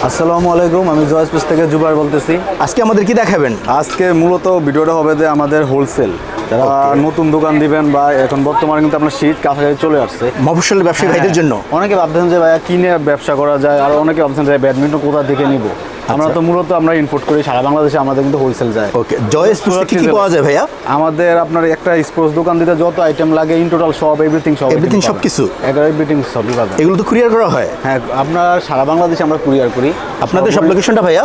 আসসালামু আলাইকুম, আমি জয়েস পেজ থেকে জুবাইর বলতেছি। আজকে আমাদের কি দেখাবেন? আজকে মূলত ভিডিওটা হবে যে আমাদের হোলসেল যারা নতুন দোকান দিবেন বা এখন বর্তমানে কিন্তু আপনার শীত কাছাকাছি চলে আসছে, মফস্বল ব্যবসায়ী ভাইদের জন্য অনেকে ভাবতেছেন যে ভাইয়া কিনে ব্যবসা করা যায়, আর অনেকে ভাবছেন যে ব্যাডমিন্টন কোথা থেকে নিব। আমরা তো মূলত আমরা ইম্পোর্ট করি সারা বাংলাদেশে, আমাদের কিন্তু হোলসেল যায়। ওকে, জয়েস পেজে কি কি পাওয়া যায় ভাইয়া? আমাদের আপনার একটা স্পোর্টস দোকান দিতে যত আইটেম লাগে ইন টোটাল সব এভরিথিং সব কিছু এভরিথিং সবই পাবেন। এগুলো তো কুরিয়ার করা হয়? হ্যাঁ, আপনার সারা বাংলাদেশে আমরা কুরিয়ার করি। আপনাদের সব লোকেশনটা ভাইয়া?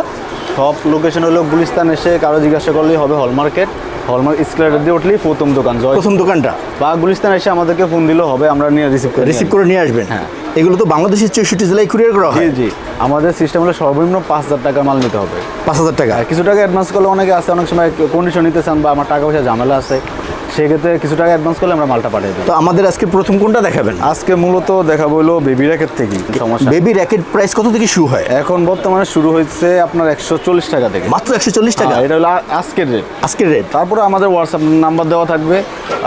সব লোকেশন হলো গুলিস্তান, এসে কারো জিজ্ঞাসা করলেই হবে হল মার্কেট স্কোয়ার দিয়ে উঠলেই প্রথম দোকান, প্রথম দোকানটা। বা গুলিস্তান এসে আমাদেরকে ফোন দিলেও হবে, আমরা নিয়ে রিসিভ করে নিয়ে আসবেন। হ্যাঁ, এগুলো তো বাংলাদেশের 64 জেলায় কুরিয়ার করা হয়। জি, আমাদের সিস্টেম হলো সর্বনিম্ন 5000 টাকা মাল নিতে হবে। 5000 টাকা? কিছু টাকা অ্যাডভান্স করলে অনেকে আছে, অনেক সময় কন্ডিশন নিতে চান বা আমার টাকা পয়সা ঝামেলা আছে, সেক্ষেত্রে কিছু টাকা অ্যাডভান্স করলে আমরা মালটা পাঠিয়ে দিই। তো আমাদের আজকে প্রথম কোনটা দেখাবেন? আজকে মূলত দেখাবো হলো বেবি র্যাকেট থেকে। সমস্যা, বেবি র্যাকেট প্রাইস কত থেকে শুরু হয়? এখন বর্তমানে শুরু হয়েছে আপনার 140 টাকা থেকে। মাত্র 140 টাকা? এটা হলো আজকের রেট। আজকের রেট। তারপরে আমাদের হোয়াটসঅ্যাপ নাম্বার দেওয়া থাকবে,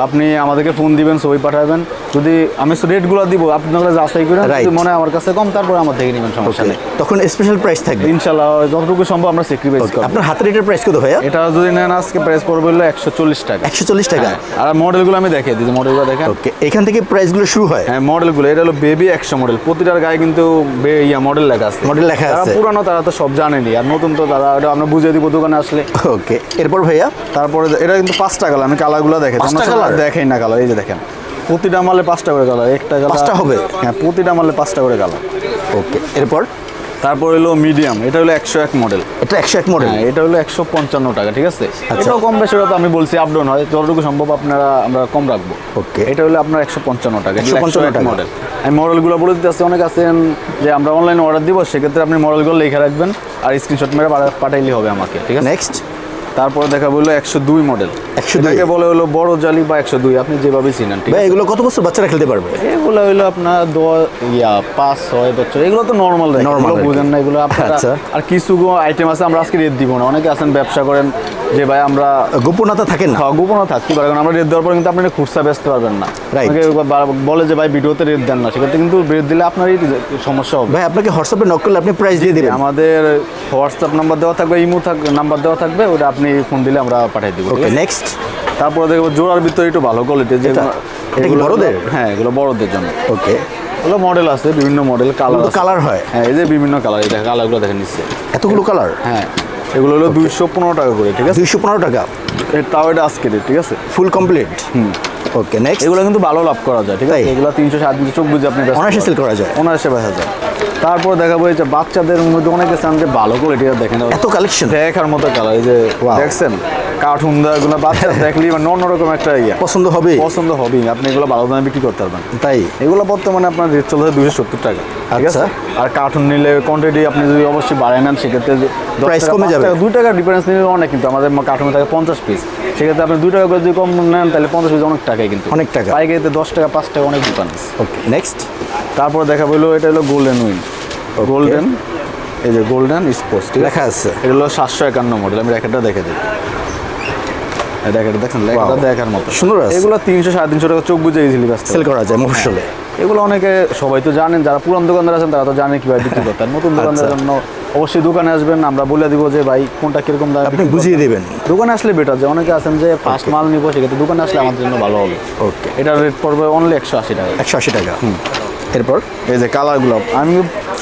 আপনি আমাদেরকে ফোন দিবেন, ছবি পাঠাবেন। যদি আমি রেটগুলো দিব, আপনারা যাচাই করেন, যদি মনে হয় আমার কাছে কম, তারপরে আমার থেকে নেবেন, সমস্যা নেই। তখন স্পেশাল প্রাইস থাকবে ইনশাআল্লাহ, যতটুকু সম্ভব আমরা স্যাক্রিফাইস করব। আপনার হাতের রেটের প্রাইস কত ভাইয়া? এটা যদি নেন আজকে প্রাইস পড়বে হলো 140 টাকা। 140 টাকা? আর মডেলগুলো আমি দেখিয়ে দিই, মডেলগুলো দেখেন। ওকে, এখান থেকে প্রাইসগুলো শুরু হয়? হ্যাঁ, মডেলগুলো এটা হলো বেবি 100 মডেল, প্রতিটার গায়ে কিন্তু মডেল লেখা আছে। মডেল লেখা আছে। যারা পুরানো তারা তো সব জানেনি, আর নতুন তো তারা এটা আমরা বুঝিয়ে দিব দোকানে আসলে। ওকে, এরপর ভাইয়া? তারপরে এটা কিন্তু 5টা কালার, আমি কালারগুলো দেখাই। 5টা কালার দেখাই না কালার, এই যে দেখেন, প্রতিটা মালে 5টা করে কালার। একটা কালার 5টা হবে? হ্যাঁ, প্রতিটা মালে 5টা করে কালার। ওকে, এরপর? তারপর হলো মিডিয়াম, এটা হলো 101 মডেল। এটা 101 মডেল? হ্যাঁ, এটা হলো 155 টাকা, ঠিক আছে। এটাও কম বেশি তো আমি বলছি আপ ডাউন হয়, যতটুকু সম্ভব আমরা কম রাখবো। ওকে, এটা হলো আপনার 155 টাকা। 155 টাকা মডেল। আমি মডেলগুলো বলে দিতে আসছি, অনেক আছেন যে আমরা অনলাইনে অর্ডার দিব, সেক্ষেত্রে আপনি মডেলগুলো লিখে রাখবেন আর স্ক্রিনশট মেরে পাঠাইলেই হবে আমাকে, ঠিক আছে। নেক্সট? তারপরে দেখা বললো 102 মডেল। 102 বলে হলো বড় জালি বা 102, আপনি যেভাবে চিনেন, ঠিক আছে। এগুলো কত বছর বাচ্চারা খেলতে পারবে? এগুলো হলো আপনার 5-6 বছর, এগুলো তো নর্মাল বুঝেন না এগুলো আপনারা। আর কিছু আইটেম আছে আমরা আজকে রেট দিব না। অনেকে আছেন ব্যবসা করেন যে ভাই আমরা গোপনতা থাকেন না? গোপনতা থাকতে পারে, কারণ আমরা রেট দেওয়ার পর কিন্তু আপনি খুচরা বেচতে পারবেন না। বলে যে ভাই ভিডিওতে রেট দেন না, সেক্ষেত্রে কিন্তু রেট দিলে আপনারই সমস্যা হবে। ভাই আপনাকে হোয়াটসঅ্যাপে নক করলে আপনি প্রাইস দিয়ে দিবেন? আমাদের হোয়াটসঅ্যাপ নাম্বার দেওয়া থাকবে, ইমো নাম্বার দেওয়া থাকবে, ওটা আপনি ফোন দিলে আমরা পাঠিয়ে দিব। ওকে, নেক্সট? তারপরে দেখবো জোড়ার ভিতরে একটু ভালো কোয়ালিটি, যে এগুলো বড়দের? হ্যাঁ, এগুলো বড়দের জন্য। ওকে, এগুলো মডেল আছে, বিভিন্ন মডেল, কালার হয়। হ্যাঁ, এই যে বিভিন্ন কালার, এই কালারগুলো দেখেন নিচ্ছে, এতগুলো কালার। হ্যাঁ, এগুলো হলো 215 টাকা করে, ঠিক আছে। 215 টাকা? তাও এটা আজকে রেট, ঠিক আছে, ফুল কমপ্লিট। ওকে, নেক্সট? এগুলো কিন্তু ভালো লাভ করা যায়, ঠিক আছে। এগুলো 300-350 চোখ বুঝে আপনি অনায়াসে সেল করা যায়, অনায়াসে বেচা যায়। তারপর দেখাবো এই যে বাচ্চাদের মধ্যে অনেকে চান যে ভালো কোয়ালিটি, দেখেন এত কালেকশন, দেখার মতো কালার, এই যে দেখছেন কার্টুন এগুলো বাচ্চা দেখলেই মানে অন্যরকম একটা পছন্দ হবে, আপনি এগুলো ভালো দামে বিক্রি করতে পারবেন। তাই এগুলো বর্তমানে আপনার রেট চলছে 270 টাকা, ঠিক আছে। আর কার্টুন নিলে কোয়ান্টিটি আপনি যদি অবশ্যই বাড়ায় নেন, সেক্ষেত্রে প্রাইস কমে যাবে। 2 টাকা ডিফারেন্স নিলে অনেক, কিন্তু আমাদের কার্টুনে থাকে 50 পিস, সেক্ষেত্রে আপনি 2 টাকা করে যদি কম নেন, তাহলে 50 পিস অনেক টাকাই, কিন্তু অনেক টাকা। পাইকারিতে 10 টাকা 5 টাকা অনেক ডিফারেন্স। ওকে, নেক্সট? তারপর দেখাবো হলো এটা হলো গোল্ডেন উইন, গোল্ডেন, এই যে গোল্ডেন স্পোর্টস, ঠিক লেখা আছে। এটা হলো 751 মডেল। আমি র্যাকেটটা দেখে দিই, দেখেন লেখাটা দেখার মতো সুন্দর আছে। এগুলো 300-350 টাকা চোখ বুঝে ইজিলি সেল করা যায় মফস্বলে। এগুলো অনেকে সবাই তো জানেন, যারা পুরান দোকানদার আছেন তারা তো জানে কিভাবে বিক্রি করতে হয়। নতুন দোকানদারের জন্য অবশ্যই দোকানে আসবেন, আমরা বলে দিব যে ভাই কোনটা কিরকম দাম, আপনি বুঝিয়ে দেবেন। দোকানে আসলে বেটার, যে অনেকে আছেন যে ফার্স্ট মাল নিব, সেক্ষেত্রে দোকানে আসলে আমাদের জন্য ভালো হবে। ওকে, এটার রেট পড়বে অনলি 180 টাকা। 180 টাকা। এরপর এই যে কালারগুলো আমি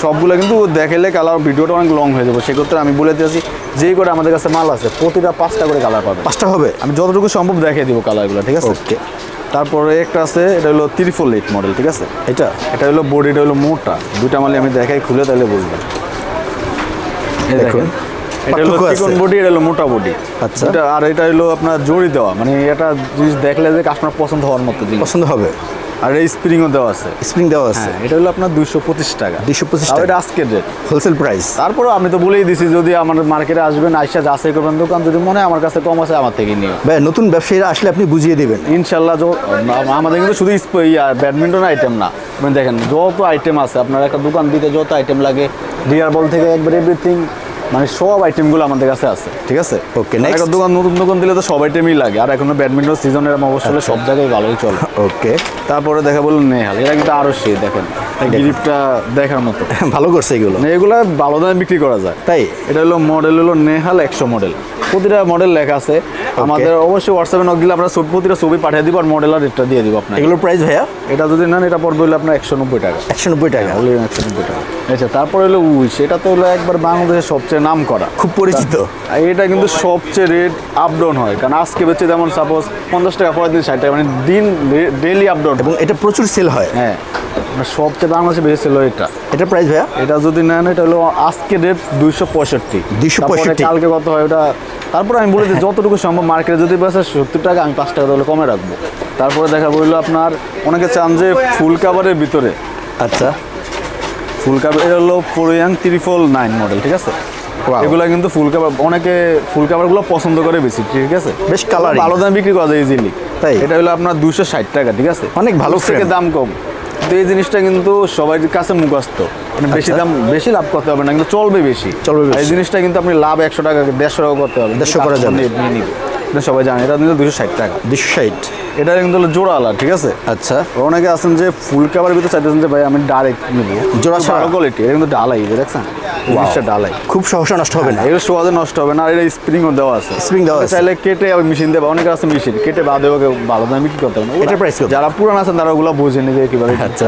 সবগুলো কিন্তু দেখাইলে কালার ভিডিওটা অনেক লং হয়ে যাবে, সেক্ষেত্রে আমি বলে দিয়েছি যেই করে আমাদের কাছে মাল আছে প্রতিটা 5টা করে কালার পাবে। 5টা হবে? আমি যতটুকু সম্ভব দেখিয়ে দিব কালারগুলো, ঠিক আছে। ওকে, তারপরে একটা আছে, এটা হলো 348 মডেল, ঠিক আছে। এটা হলো বডিটা হলো মোটা, দুইটা মালে আমি দেখাই খুলে, তাহলে বুঝবেন। দেখুন, এটা হলো চিকন বডি, এটা হলো মোটা বডি। আচ্ছা, আর এটা হলো আপনার জড়ি দেওয়া, মানে এটা জিনিস দেখলে যে কাস্টমার পছন্দ হওয়ার মতো পছন্দ হবে। আর এই স্প্রিংও দেওয়া আছে, স্প্রিং দেওয়া আছে। এটা হলো আপনার 225 টাকা। 225 টাকা? এটা আজকের রেট, হোলসেল প্রাইস। তারপরে আমি তো বলেই দিছি, যদি আমার মার্কেটে আসবেন, আইসা যাচাই করবেন দোকান, যদি মনে হয় আমার কাছে কম আছে, আমার থেকে নিও। ভাই নতুন ব্যবসায়ীরা আসলে আপনি বুঝিয়ে দিবেন ইনশাল্লাহ। আমাদের কিন্তু শুধু ব্যাডমিন্টন আইটেম না, মানে দেখেন যত আইটেম আছে, আপনার একটা দোকান দিতে যত আইটেম লাগে, ডিয়ার বল থেকে একবার এভরিথিং, মানে সব আইটেমগুলো আমাদের কাছে আছে, ঠিক আছে। ওকে, একটা দোকান নতুন দোকান দিলে তো সব আইটেমই লাগে, আর এখন ব্যাডমিন্টন সিজনের অবশ্যই সব জায়গায় ভালোই চলে। ওকে, তারপরে দেখা বলুন নেহাল, এটা কিন্তু আরও সেই দেখেন গ্রিপটা দেখার মতো। ভালো করছে এগুলো, মানে এগুলা ভালো দামে বিক্রি করা যায়। তাই এটা হলো মডেল হলো নেহাল 100 মডেল, প্রতিটা মডেল লেখা আছে। আমাদের অবশ্যই হোয়াটসঅ্যাপে নক দিলে আমরা প্রতিটা ছবি পাঠিয়ে দিব আর মডেল আর রেটটা দিয়ে দিব আপনাকে। এগুলোর প্রাইস ভাইয়া? এটা যদি নেন এটা পড়বে হলো আপনার 190 টাকা। 190 টাকা, 190 টাকা। আচ্ছা, তারপরে হলো উইশ, এটা তো হলো একবার বাংলাদেশের সবচেয়ে নাম করা, খুব পরিচিত। এটা কিন্তু সবচেয়ে রেট আপ ডাউন হয়, কারণ আজকে বেচে যেমন সাপোজ 50 টাকা, পরের দিন 60 টাকা, মানে দিন ডেইলি আপ ডাউন। এবং এটা প্রচুর সেল হয়। হ্যাঁ, সবচেয়ে বাংলাদেশে বেশি সেল হয় এটা। এটা প্রাইস ভাইয়া? এটা যদি নেন এটা হলো আজকে রেট 265। 265 কালকে কত হয় ওটা, তারপরে আমি বলে দিই যতটুকু সম্ভব মার্কেটে যদি বেচে 70 টাকা, আমি 5 টাকা তাহলে কমে রাখবো। তারপরে দেখা বললো আপনার অনেকে চান যে ফুল কাভারের ভিতরে। আচ্ছা, ফুল কাভার এটা হলো কোরিয়ান 999 মডেল, ঠিক আছে। এগুলো কিন্তু ফুল কাভার, অনেকে ফুল কাভারগুলো পছন্দ করে বেশি, ঠিক আছে। বেশ কালার ভালো দামে বিক্রি করা যায় ইজিলি। তাই এটা হলো আপনার 260 টাকা, ঠিক আছে। অনেক ভালো থেকে দাম কম, কিন্তু এই জিনিসটা কিন্তু সবার কাছে মুখস্থ, মানে বেশি দাম বেশি লাভ করতে হবে না, কিন্তু চলবে বেশি। এই জিনিসটা কিন্তু আপনি লাভ 100 টাকা 150 টাকা করতে হবে, 150 করা যাবে। এটা সবাই জানে। এটা কিন্তু 260 টাকা। 260। এটা কিন্তু হলো জোড়া আলা, ঠিক আছে। আচ্ছা, অনেকে আছেন যে ফুল কাভার ভিতরে চাইতেছেন যে ভাই আমি ডাইরেক্ট নেব জোড়া ভালো কোয়ালিটি, এটা কিন্তু ডালাই, দেখছেন জিনিসটা ডালাই, খুব সহসা নষ্ট হবে না। এগুলো সহজে নষ্ট হবে না। আর এটা স্প্রিংও দেওয়া আছে, স্প্রিং দেওয়া আছে। চাইলে কেটে ওই মেশিন দেবে, অনেকে আছে মেশিন কেটে বাদে ওকে ভালো দামে বিক্রি করতে হবে। এটার প্রাইস কত? যারা পুরান আছেন তারা ওগুলো বোঝে নিবে কিভাবে। আচ্ছা,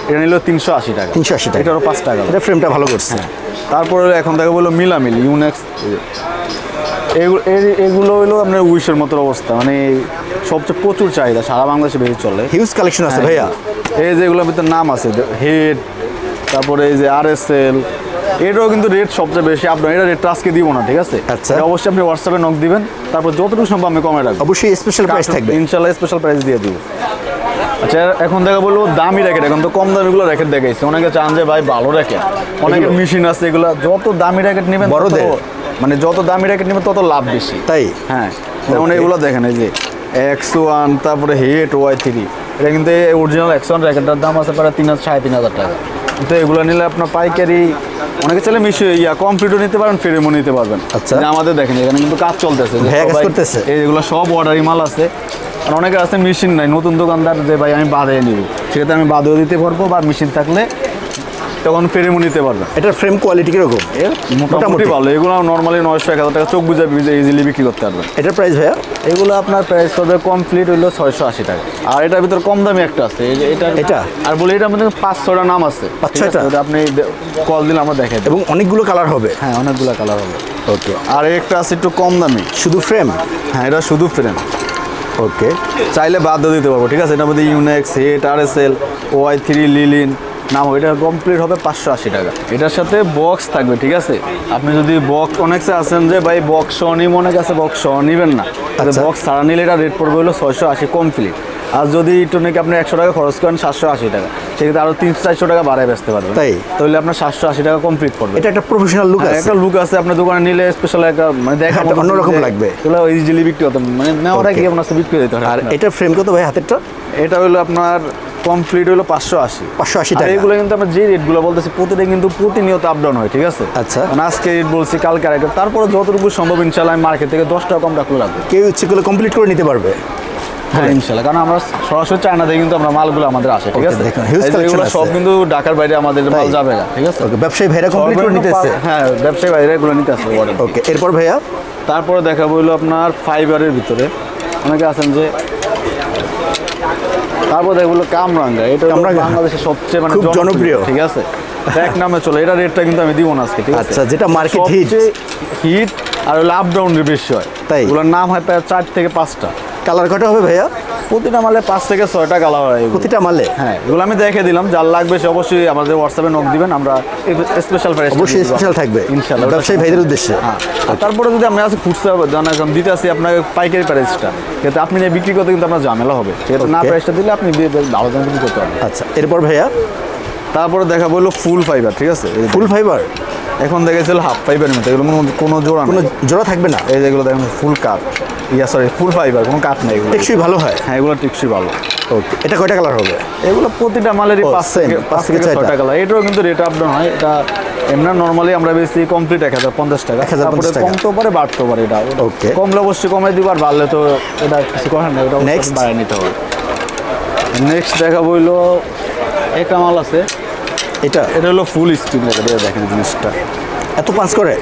এটা নিল 380 টাকা। 380 টাকা, এটারও 5 টাকা। এটা ফ্রেমটা ভালো করছে। তারপরে এখন দেখা বললো মিলামিল ইউনেক্স, এগুলো হলো আপনার উইশের মতো অবস্থা, মানে সবচেয়ে প্রচুর চাহিদা, সারা বাংলাদেশে বেশি চলে। হিউজ কালেকশন আছে ভাইয়া। এই যে এগুলোর ভিতরে নাম আছে হেড, তারপরে এই যে RSL, এটাও কিন্তু রেট সবচেয়ে বেশি। আপনার এটা রেটটা আজকে দিব না, ঠিক আছে। আচ্ছা, অবশ্যই আপনি হোয়াটসঅ্যাপে নক দিবেন, তারপর যতটুকু সম্ভব আমি কমে রাখবো। অবশ্যই স্পেশাল প্রাইস থাকবে, ইনশাআল্লাহ স্পেশাল প্রাইস দিয়ে দিব। আচ্ছা, এখন দেখা বলবো দামি র্যাকেট। এখন তো কম দামিগুলো র্যাকেট দেখাইছে, অনেকে চান যে ভাই ভালো র্যাকেট, অনেকের মেশিন আছে এগুলো। যত দামি র্যাকেট নেবেন বড়দের, মানে যত দামি র্যাকেট নেবেন তত লাভ বেশি। তাই হ্যাঁ, যেমন এগুলো দেখেন, এই যে X1, তারপরে হেড Y3, এটা কিন্তু অরিজিনাল X1 র্যাকেটটার দাম আছে প্রায় 3,000-3,500 টাকা। কিন্তু এগুলো নিলে আপনার পাইকারি, অনেকে চাইলে কমপ্লিটও নিতে পারেন, ফ্রেমও নিতে পারবেন। আচ্ছা, আমাদের দেখেন এখানে কিন্তু কাজ চলতেছে, এগুলো সব অর্ডারি মাল আছে। আর অনেকে আছে মেশিন নাই, নতুন দোকানদার যে ভাই আমি বাঁধিয়ে নিব, সেক্ষেত্রে আমি বাঁধেও দিতে পারবো, বা মেশিন থাকলে তখন ফ্রেমও নিতে পারবেন। এটার ফ্রেম কোয়ালিটি কিরকম? মোটামুটি ভালো। এগুলো নর্মালি 900-1000 টাকা চোখ বুঝে ইজিলি বিক্রি করতে পারবেন। এটার প্রাইস ভাইয়া? এগুলো আপনার প্রাইস হবে কমপ্লিট হইলো 680 টাকা। আর এটার ভিতরে কম দামি একটা আছে, এটা আর বলে এটার মধ্যে 5-6টা নাম আছে। 5-6টা আপনি কল দিলে আমরা দেখাই দেব। এবং অনেকগুলো কালার হবে। হ্যাঁ, অনেকগুলো কালার হবে। ওকে, আর একটা আছে একটু কম দামি, শুধু ফ্রেম। হ্যাঁ, এটা শুধু ফ্রেম। ওকে, চাইলে বাদ দিয়ে দিতে পারবো, ঠিক আছে। এটার মধ্যে ইউনেক্স, হেড, RSL, Y3, লিলিন নাম, এটা কমপ্লিট হবে 580 টাকা। এটার সাথে বক্স থাকবে, ঠিক আছে। আপনি যদি বক্স, অনেকে আছেন যে ভাই বক্স সহ নিব, অনেক আছে বক্স সহ নিবেন না, বক্স ছাড়া নিলে এটা রেট পড়বে হলো 680 কমপ্লিট। আর যদি একটু নাকি আপনি 100 টাকা খরচ করেন 780 টাকা, সেক্ষেত্রে আরো 300-400 টাকা বাড়ায় বেচতে পারবেন। তাই তাহলে আপনার 780 টাকা কমপ্লিট পড়বে। এটা একটা প্রফেশনাল লুক আছে, একটা লুক আছে। আপনার দোকানে নিলে স্পেশাল একটা মানে দেখা অন্যরকম লাগবে, এগুলো ইজিলি বিক্রি হতে, মানে নেওয়ার আগে আপনার বিক্রি হতে হয়। আর এটা ফ্রেম কত ভাই হাতেরটা? এটা হলো আপনার কমপ্লিট হলো 580 টাকা। এগুলো কিন্তু আমরা যে রেটগুলো বলতেছি প্রতিটা কিন্তু প্রতিনিয়ত আপ ডাউন হয়, ঠিক আছে। আচ্ছা, আজকে রেট বলছি, কালকে আরেকটা, তারপরে যতটুকু সম্ভব ইনশাআল্লাহ আমি মার্কেট থেকে 10 টাকা কম রাখলে রাখবো। কেউ ইচ্ছে করলে কমপ্লিট করে নিতে পারবে। হ্যাঁ, ইনশাআল্লাহ, কারণ আমরা সরাসরি চায়না থেকে কিন্তু আমরা মালগুলো আমাদের আসে, ঠিক আছে। এগুলো সব কিন্তু ঢাকার বাইরে আমাদের মাল যাবে না, ঠিক আছে। ওকে, ব্যবসায়ী ভাইরা কমপ্লিট করে নিতেছে। হ্যাঁ, ব্যবসায়ী ভাইরা এগুলো নিতে আসবে। ওকে, এরপর ভাইয়া তারপরে দেখাবো হলো আপনার ফাইবারের ভিতরে, অনেকে আছেন যে, তারপর দেখবো কামরাঙ্গা। এটা বাংলাদেশের সবচেয়ে মানে জনপ্রিয়, ঠিক আছে, এক নামে চলে। এটা রেটটা কিন্তু আমি দিব না আজকে, ঠিক আছে। আচ্ছা, যেটা মার্কেট হিট আর হলো আপ ডাউন বেশি হয়, তাই এগুলোর নাম হয় প্রায় 4 থেকে 5টা। কালার কটা হবে ভাইয়া? প্রতিটা মালে 5 থেকে 6টা কালার হয় প্রতিটা মালে। হ্যাঁ, এগুলো আমি দেখে দিলাম, যার লাগবে সে অবশ্যই আমাদের হোয়াটসঅ্যাপে নক দিবেন, আমরা স্পেশাল প্রাইস অবশ্যই স্পেশাল থাকবে ইনশাআল্লাহ ব্যবসায়ী ভাইদের উদ্দেশ্যে। হ্যাঁ, তারপরে যদি আমি আজকে খুচরা জানালাম দিতে আসি আপনাকে পাইকারি প্রাইসটা, কিন্তু আপনি নিয়ে বিক্রি করতে কিন্তু আপনার ঝামেলা হবে, সেটা না প্রাইসটা দিলে আপনি ভালো দামে বিক্রি করতে পারবেন। আচ্ছা, এরপর ভাইয়া তারপরে দেখা বললো ফুল ফাইবার, ঠিক আছে। ফুল ফাইবার এখন দেখেছিল হাফ ফাইবারের মতো, এগুলো কোনো জোড়া, কোনো জোড়া থাকবে না। এই যেগুলো দেখেন ফুল কাট, সরি ফুল ফাইবার, কোনো কাট নেই, টেকসই ভালো হয়। হ্যাঁ, এগুলো টেকসই ভালো। ওকে, এটা কয়টা কালার হবে? এগুলো প্রতিটা মালেরই 5 থেকে 6টা কালার। এটাও কিন্তু রেট আপ ডাউন হয়। এটা এমনি নর্মালি আমরা বেশি কমপ্লিট 1050 টাকা, 1050 টাকা, কমতেও পারে বাড়তেও পারে। এটা ওকে, কমলে অবশ্যই কমে দিব, আর বাড়লে তো এটা কিছু করার নেই, এটা নেক্সট বাড়ায় নিতে হবে। নেক্সট দেখাবো হইলো একটা মাল আছে, এটা এটা হলো ফুল স্ক্রিন, দেখেন জিনিসটা এত পাঁচ করে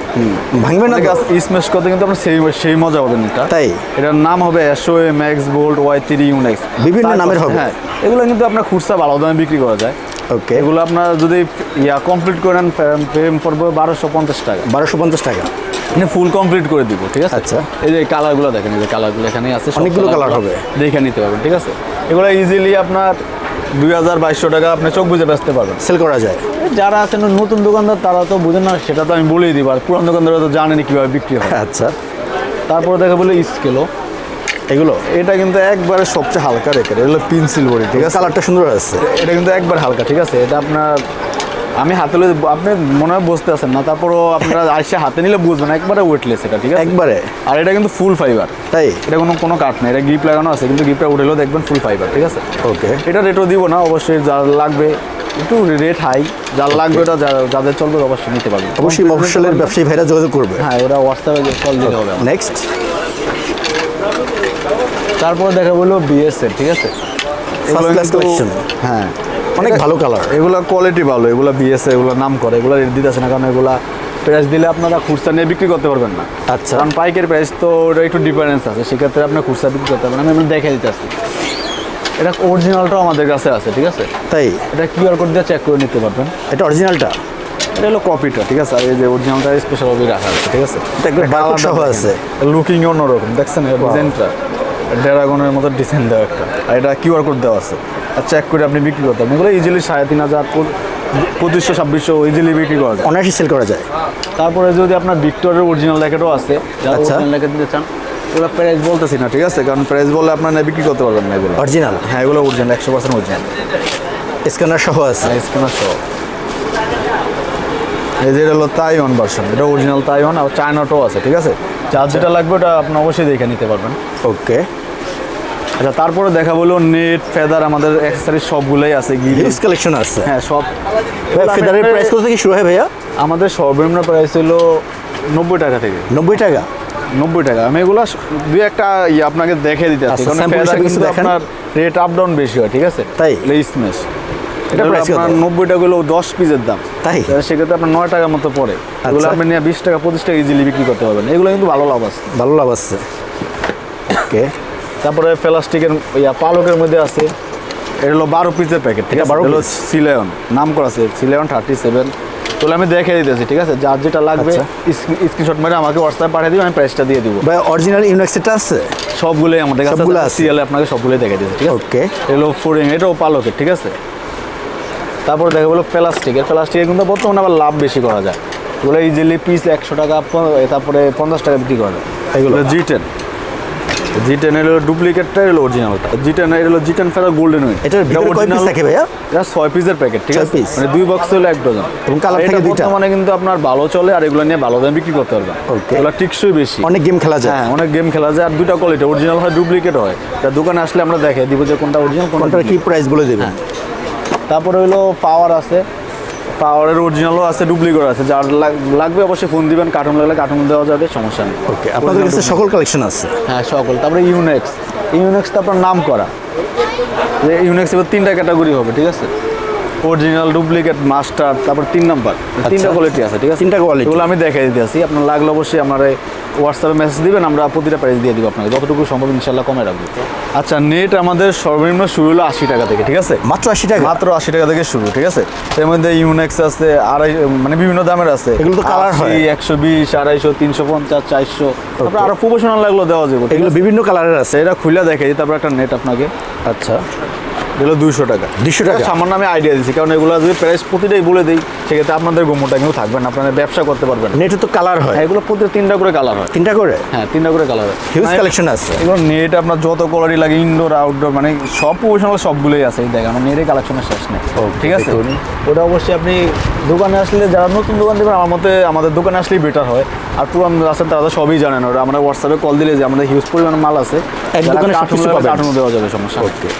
ভাঙবে না? স্ম্যাশ করতে কিন্তু আপনার সেই মজা হবে না। তাই এটার নাম হবে SOA max bolt Y3 Yonex, বিভিন্ন নামের হবে। হ্যাঁ, এগুলো কিন্তু আপনার খুচরা ভালো দামে বিক্রি করা যায়। ওকে, এগুলো আপনার যদি কমপ্লিট করেন ফ্রেম পড়বে 1250 টাকা। 1250 টাকা মানে ফুল কমপ্লিট করে দিব, ঠিক আছে? আচ্ছা, এই যে কালারগুলো দেখেন, এই যে কালারগুলো এখানেই আছে, অনেকগুলো কালার হবে, দেখে নিতে পারবেন, ঠিক আছে? এগুলো ইজিলি আপনার 2200 টাকা আপনি চোখ বুঝে বেচতে পারবেন, সেল করা যায়। যারা আছেন নতুন দোকানদার তারা তো বুঝেন না, সেটা তো আমি বলেই দিব, আর পুরান দোকানদাররা তো জানেনি কীভাবে বিক্রি হয়। আচ্ছা, তারপরে দেখা বলে স্কেলও, এগুলো এটা কিন্তু একবারে সবচেয়ে হালকা রেখে, এগুলো পেন্সিল বডি, ঠিক আছে? কালারটা সুন্দর আছে। এটা কিন্তু একবার হালকা, ঠিক আছে? এটা আপনার আমি হাতে আপনি মনে হয় বুঝতে আছেন না, তারপরও আপনারা আইসে হাতে নিলে বুঝবেন, একবারে ওয়েটলেস এটা, ঠিক আছে? একবারে। আর এটা কিন্তু ফুল ফাইবার, তাই? এটা কোনো কাঠ নেই, এটা গ্রিপ লাগানো আছে, কিন্তু গ্রিপটা উঠেলেও দেখবেন ফুল ফাইবার, ঠিক আছে? ওকে, এটা রেটও দিব না, অবশ্যই যার লাগবে একটু রেট হাই, যার লাগবে ওটা যাদের চলবে অবশ্যই নিতে পারবে। অবশ্যই মফস্বলের ব্যবসায়ী ভাইরা যোগাযোগ করবে। হ্যাঁ, ওরা হোয়াটসঅ্যাপে কল দিতে হবে। নেক্সট, তারপর দেখা বললো BS-এর, ঠিক আছে? First class collection. হ্যাঁ, অনেক ভালো কালার, এগুলো কোয়ালিটি ভালো, এগুলো BS, এগুলো নাম করে, এগুলো রেট দিতেছে না, কারণ এগুলা প্রাইস দিলে আপনারা খুচরা নিয়ে বিক্রি করতে পারবেন না। আচ্ছা, কারণ পাইকের প্রাইস তো ওটা একটু ডিফারেন্স আছে, সেক্ষেত্রে আপনার খুচরা বিক্রি করতে পারবেন। আমি দেখে দিতে আসছি, এটা অরিজিনালটাও আমাদের কাছে আছে, ঠিক আছে? তাই? এটা QR কোড দিয়ে চেক করে নিতে পারবেন। এটা অরিজিনালটা, এটা হলো কপিটা, ঠিক আছে? আর এই যে অরিজিনালটা স্পেশাল ভাবে রাখা আছে, ঠিক আছে? এটা একদম বারকোড সহ আছে, লুকিং অন্যরকম, দেখছেন ডিজাইনটা ড্রাগনের মতো ডিজাইন দেওয়া একটা, আর এটা QR কোড দেওয়া আছে, আর চেক করে আপনি বিক্রি করতে পারবেন। এগুলো ইজিলি 3500 2500 ইজিলি বিক্রি করা যায়, অনায়াসে সেল করা যায়। তারপরে যদি আপনার ভিক্টরের অরিজিনাল ল্যাকেটও আছে, যারা অরিজিনাল ল্যাকেট দিতে চান, এগুলো প্রাইস বলতেছি না, ঠিক আছে? কারণ প্রাইস বললে আপনার বিক্রি করতে পারবেন না। এগুলো অরিজিনাল? হ্যাঁ, এগুলো অরিজিনাল, 100% অরিজিনাল, স্ক্যানার সহ আছে। স্ক্যানার সহ। এই যে হলো তাইওয়ান ভার্সন, এটা অরিজিনাল তাইওয়ান, আর চায়নাটাও আছে, ঠিক আছে? যার যেটা লাগবে ওটা আপনি অবশ্যই দেখে নিতে পারবেন। ওকে, আচ্ছা, তারপরে দেখা বলো নেট ফেদার, আমাদের অ্যাকসেসরিজ সবগুলোই আছে, হিউজ কালেকশন আছে। হ্যাঁ, সব। ফেদারের প্রাইস কত থেকে শুরু হয় ভাইয়া? আমাদের সর্বনিম্ন প্রাইস হলো 90 টাকা থেকে। 90 টাকা? 90 টাকা। আমি এগুলো দুই একটা আপনাকে দেখে দিতে আসছি, কারণ ফেদার কিন্তু আপনার রেট আপ ডাউন বেশি হয়, ঠিক আছে? তাই? স্ম্যাশ এটা প্রাইস আপনার 90 টাকা হলো 10 পিসের দাম। তাই? সেক্ষেত্রে আপনার 9 টাকার মতো পড়ে। এগুলো আপনি নিয়ে 20 টাকা 25 টাকা ইজিলি বিক্রি করতে পারবেন। এগুলো কিন্তু ভালো লাভ আছে, ভালো লাভ আছে। ওকে, তারপরে প্লাস্টিকের পালকের মধ্যে আছে, এটা হলো 12 পিসের প্যাকেট, ঠিক আছে? 12 হলো সিলায়ন, নাম করা আছে সিলায়ন 37। তো আমি দেখে দিতেছি, ঠিক আছে? যার যেটা লাগবে স্ক্রিনশট মেরে আমাকে হোয়াটসঅ্যাপ পাঠিয়ে দিবেন, আমি প্রাইসটা দিয়ে দিব। ভাই অরিজিনাল ইউনিক্সটা আছে? সবগুলোই আমাদের কাছে আছে, সিএল আপনাকে সবগুলোই দেখে দিয়েছে, ঠিক আছে? ওকে, এলো ফোরিং, এটাও পালকের, ঠিক আছে? তারপর দেখা বলো প্লাস্টিকের কিন্তু বর্তমানে আবার লাভ বেশি করা যায়। এগুলো ইজিলি পিস 100 টাকা, তারপরে 50 টাকা বিক্রি করা যায়। এগুলো G10 এর ডুপ্লিকেটটা, এর অরিজিনালটা। G10 এর হলো G10 ফেদার গোল্ডেন উইন। এটার ভিতরে কয় পিস থাকে ভাইয়া? এটা 6 পিসের প্যাকেট, ঠিক আছে? মানে 2 বক্স হলো 1 ডজন, এবং কালার থাকে দুইটা। মানে কিন্তু আপনার ভালো চলে, আর এগুলো নিয়ে ভালো দামে বিক্রি করতে পারবেন। এগুলো টিকসই বেশি, অনেক গেম খেলা যায়। হ্যাঁ, অনেক গেম খেলা যায়। আর দুইটা কোয়ালিটি, অরিজিনাল হয়, ডুপ্লিকেট হয়। তা দোকানে আসলে আমরা দেখাই দিব যে কোনটা অরিজিনাল, কোনটার কি প্রাইস বলে দেবেন। তারপরে হলো পাওয়ার আছে, পাওয়ারের অরিজিনালও আছে, ডুপ্লিকেট আছে। যার লাগবে অবশ্যই ফোন দিবেন, কার্টুন লাগলে কার্টুন দেওয়া যাবে, সমস্যা নেই। ওকে, আপনাদের কাছে সকল কালেকশন আছে? হ্যাঁ, সকল। তারপরে ইউনেক্স তো আপনার নাম করা, যে ইউনেক্স এবার 3টা ক্যাটাগরি হবে, ঠিক আছে? অরিজিনাল, ডুপ্লিকেট, মাস্টার, তারপর 3 নাম্বার, 3টা কোয়ালিটি আছে, ঠিক আছে? 3টা কোয়ালিটি, এগুলো আমি দেখাই দিতে আসি। আপনার লাগলে অবশ্যই আমার হোয়াটসঅ্যাপে মেসেজ দিবেন, আমরা প্রতিটা প্রাইস দিয়ে দিব আপনাকে, যতটুকু সম্ভব ইনশাল্লাহ কমে রাখবো। আচ্ছা, নেট আমাদের সর্বনিম্ন শুরু হলো 80 টাকা থেকে, ঠিক আছে? মাত্র 80 টাকা? মাত্র 80 টাকা থেকে শুরু, ঠিক আছে? এর মধ্যে ইউনেক্স আছে, মানে বিভিন্ন দামের আছে। এগুলো তো কালার হয় 120, 250, 350, 400, তারপর আরো প্রফেশনাল লাগলো দেওয়া যাবে। এগুলো বিভিন্ন কালারের আছে। এটা খুলে দেখে দিই। তারপর একটা নেট আপনাকে, আচ্ছা, এগুলো 200 টাকা। 200 টাকা? সামান্য আমি আইডিয়া দিচ্ছি, কারণ এগুলো যদি প্রাইস প্রতিটাই বলে দিই, সেক্ষেত্রে আপনাদের গোমোটা কিন্তু থাকবেন, আপনারা ব্যবসা করতে পারবেন। নেটে তো কালার হয়? এগুলো প্রতি 3টা করে কালার হয়। 3টা করে? হ্যাঁ, 3টা করে কালার হয়। হিউজ কালেকশন আছে। এগুলো নেট আপনার যত কোয়ালিটি লাগে, ইনডোর আউটডোর, মানে সব প্রফেশনাল সবগুলোই আছে। দেখেন, আমার নেটের কালেকশনের শেষ নেই, ঠিক আছে? ওটা অবশ্যই আপনি দোকানে আসলে, যারা নতুন দোকান দেবেন, আমার মতে আমাদের দোকানে আসলেই বেটার হয়। আর পুরান আছেন তারা তো সবই জানেন, ওরা আমরা হোয়াটসঅ্যাপে কল দিলে যে আমাদের হিউজ পরিমাণ মাল আছে, কার্টুন দেওয়া যাবে, সমস্যা। ওকে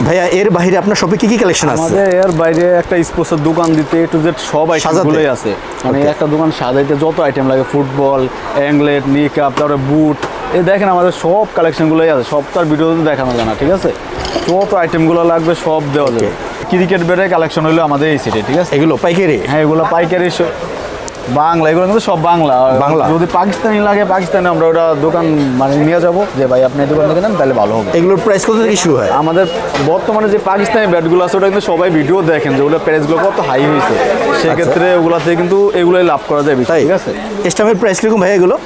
ভাইয়া, এর বাইরে আপনার শপে কি কি কালেকশন আছে? আমাদের এর বাইরে একটা স্পোর্টসের দোকান দিতে A to Z সব আইটেমগুলোই আছে। মানে একটা দোকান সাজাইতে যত আইটেম লাগে, ফুটবল, অ্যাংলেট, নিকাপ, তারপরে বুট, এই দেখেন আমাদের সব কালেকশনগুলোই আছে। সব তার ভিডিওতে দেখানো যায় না, ঠিক আছে? যত আইটেমগুলো লাগবে সব দেওয়া যাবে। ক্রিকেট ব্যাটের কালেকশন হলো আমাদের এই সিটে, ঠিক আছে? এগুলো পাইকারি? হ্যাঁ, এগুলো পাইকারি বাংলা, এগুলো কিন্তু সব বাংলা। বাংলা যদি পাকিস্তানি লাগে পাকিস্তানে আমরা ওটা দোকান মানে নিয়ে যাবো, যে ভাই আপনি এই দোকান থেকে নেন তাহলে ভালো হবে। এগুলোর প্রাইস কত থেকে শুরু হয়? আমাদের বর্তমানে যে পাকিস্তানি ব্যাটগুলো আছে ওটা কিন্তু সবাই ভিডিও দেখেন যে ওগুলো প্রাইসগুলো কত হাই হয়েছে, সেক্ষেত্রে ওগুলাতে কিন্তু এগুলোই লাভ করা যায় বেশি, ঠিক আছে? স্টামের প্রাইস কিরকম ভাই এগুলো?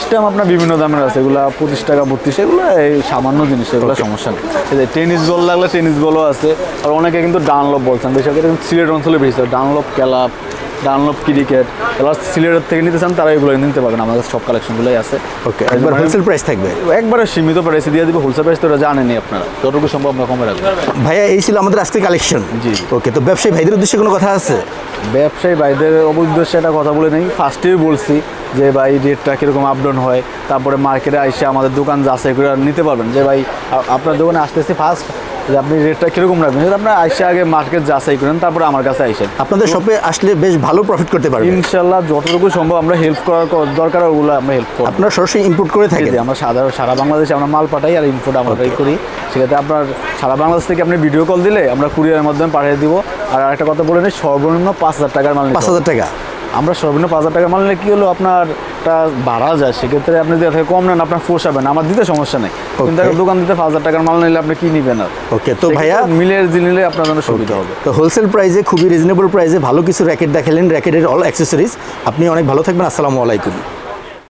স্টাম্প আপনার বিভিন্ন দামের আছে, এগুলো 25 টাকা 32, এগুলো এই সামান্য জিনিস, এগুলো সমস্যা নেই। এই যে টেনিস বল লাগলে টেনিস বলও আছে, আর অনেকে কিন্তু ডানলপ বলছেন, বেশি করে কিন্তু সিলেট অঞ্চলে বেশি ডানলপ ক্লাব, ডানলপ ক্রিকেট, এবার সিলেটের থেকে নিতে চান তারা এগুলো নিতে পারবেন, আমাদের সব কালেকশনগুলোই আছে। ওকে, একবার হোলসেল প্রাইস থাকবে? একবারে সীমিত প্রাইসে দিয়ে দিব, হোলসেল প্রাইস তো ওরা জানেনি আপনারা, যতটুকু সম্ভব আমরা কমে রাখবো। ভাইয়া এই ছিল আমাদের আজকে কালেকশন। জি। ওকে, তো ব্যবসায়ী ভাইদের উদ্দেশ্যে কোনো কথা আছে? ব্যবসায়ী ভাইদের উদ্দেশ্যে একটা কথা বলে নেই, ফার্স্টেই বলছি যে ভাই রেটটা কীরকম আপ ডাউন হয়, তারপরে মার্কেটে এসে আমাদের দোকান যাচাই করে নিতে পারবেন, যে ভাই আপনার দোকানে আসতেছি ফার্স্ট যে আপনি রেটটা কীরকম রাখবেন, যদি আপনার আইসে আগে মার্কেট যাচাই করেন তারপরে আমার কাছে আইসেন। আপনাদের শপে আসলে বেশ ভালো প্রফিট করতে পারবেন ইনশাল্লাহ, যতটুকু সম্ভব আমরা হেল্প করার দরকার ওগুলো আমরা হেল্প করব। আপনারা সরাসরি ইম্পোর্ট করে থাকেন? আমরা সারা বাংলাদেশে আমরা মাল পাঠাই আর ইম্পোর্ট আমরা করি, সেক্ষেত্রে আপনার সারা বাংলাদেশ থেকে আপনি ভিডিও কল দিলে আমরা কুরিয়ারের মাধ্যমে পাঠিয়ে দিব। আর একটা কথা বলে নিই, সর্বনিম্ন 5,000 টাকার মাল। 5,000 টাকা? আমরা সর্বনিম্ন 5,000 টাকা মাল নিলে কী হলো, আপনারটা বাড়া যায়, সেক্ষেত্রে আপনি যদি থেকে কম নেন আপনার পোষাবেন, আমার দিতে সমস্যা নেই, কিন্তু একটা দোকান দিতে 5,000 টাকার মাল নিলে আপনি কি নিবেন? আর ওকে, তো ভাইয়া মিলের নিলে আপনার জন্য সুবিধা হবে। তো হোলসেল প্রাইসে খুবই রিজনেবল প্রাইসে ভালো কিছু র্যাকেট দেখালেন, র্যাকেটের অল অ্যাক্সেসরিজ। আপনি অনেক ভালো থাকবেন। আসসালামু আলাইকুম।